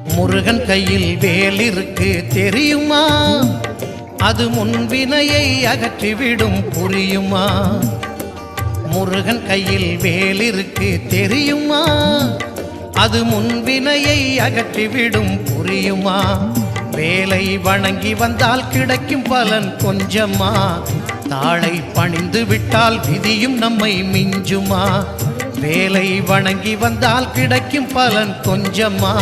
முருகன் கையில் வேல் இருக்கு தெரியுமா? அது முன்வினையை அகற்றிவிடும் புரியுமா? முருகன் கையில் வேல் இருக்கு தெரியுமா? அது முன்வினையை அகற்றிவிடும் புரியுமா? வேலை வணங்கி வந்தால் கிடைக்கும் பலன் கொஞ்சமா? தாளை பணிந்து விட்டால் விதியும் நம்மை மிஞ்சுமா? வேலை வணங்கி வந்தால் கிடைக்கும் பலன் கொஞ்சமா?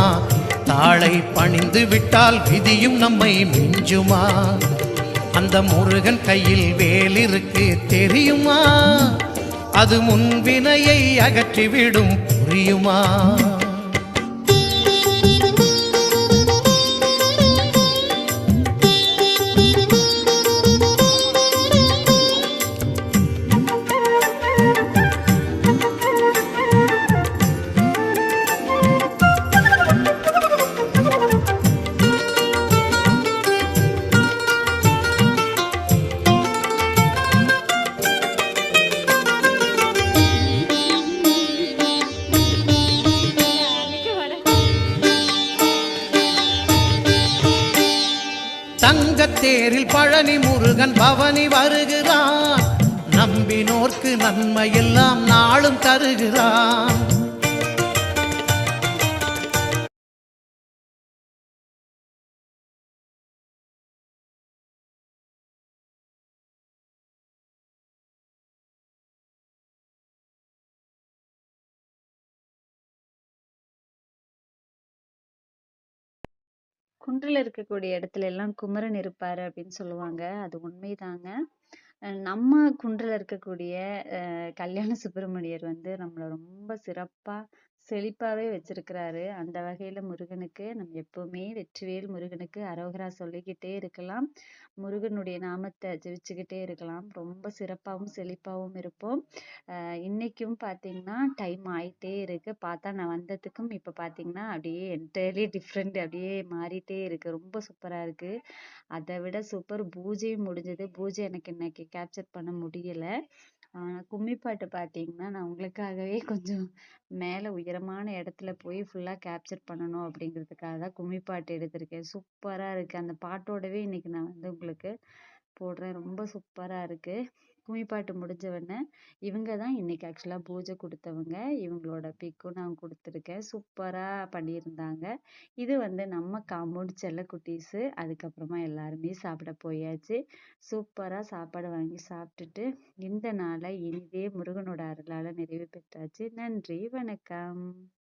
தாளை பணிந்து விட்டால் விதியும் நம்மை மிஞ்சுமா? அந்த முருகன் கையில் வேல் இருக்கு தெரியுமா? அது முன்வினையை அகற்றிவிடும் புரியுமா? தங்கத்தேரில் பழனி முருகன் பவனி வருகிறான். நம்பினோர்க்கு நன்மையெல்லாம் நாளும் தருகிறான். குன்றுல இருக்கக்கூடிய இடத்துல எல்லாம் குமரன் இருப்பாரு அப்படின்னு சொல்லுவாங்க. அது உண்மைதாங்க. நம்ம குன்றுல இருக்கக்கூடிய கல்யாண சுப்பிரமணியர் வந்து நம்மள ரொம்ப சிறப்பா செழிப்பாவே வச்சிருக்கிறாரு. அந்த வகையில முருகனுக்கு நம்ம எப்பவுமே வெற்றிவேல் முருகனுக்கு அரோகரா சொல்லிக்கிட்டே இருக்கலாம். முருகனுடைய நாமத்தை ஜெபிச்சுக்கிட்டே இருக்கலாம். ரொம்ப சிறப்பாவும் செழிப்பாவும் இருப்போம். இன்னைக்கும் பாத்தீங்கன்னா டைம் ஆயிட்டே இருக்கு. பார்த்தா நான் வந்ததுக்கும் இப்ப பாத்தீங்கன்னா அப்படியே என்டையர்லி டிஃப்ரெண்ட், அப்படியே மாறிட்டே இருக்கு. ரொம்ப சூப்பரா இருக்கு. அதை விட சூப்பர் பூஜையும் முடிஞ்சது. பூஜை எனக்கு இன்னைக்கு கேப்சர் பண்ண முடியல. கும்மி பாட்டு பாத்தீங்கன்னா நான் உங்களுக்காகவே கொஞ்சம் மேல உயரமான இடத்துல போய் ஃபுல்லா கேப்சர் பண்ணணும் அப்படிங்கிறதுக்காக தான் கும்மி பாட்டு எடுத்திருக்கேன். சூப்பரா இருக்கு. அந்த பாட்டோடவே இன்னைக்கு நான் வந்து உங்களுக்கு போடுறேன். ரொம்ப சூப்பரா இருக்கு. கும்மி பாட்டு முடிஞ்ச உடனே இவங்க தான் இன்னைக்கு ஆக்சுவலா பூஜை கொடுத்தவங்க. இவங்களோட பிக்கும் நான் கொடுத்துருக்கேன். சூப்பரா பண்ணியிருந்தாங்க. இது வந்து நம்ம காம்பவுண்ட் செல்ல குட்டீஸு. அதுக்கப்புறமா எல்லாருமே சாப்பிட போயாச்சு. சூப்பரா சாப்பாடு வாங்கி சாப்பிட்டுட்டு இந்த நாளை இனிதே முருகனோட அருளால நிறைவு பெற்றாச்சு. நன்றி, வணக்கம்.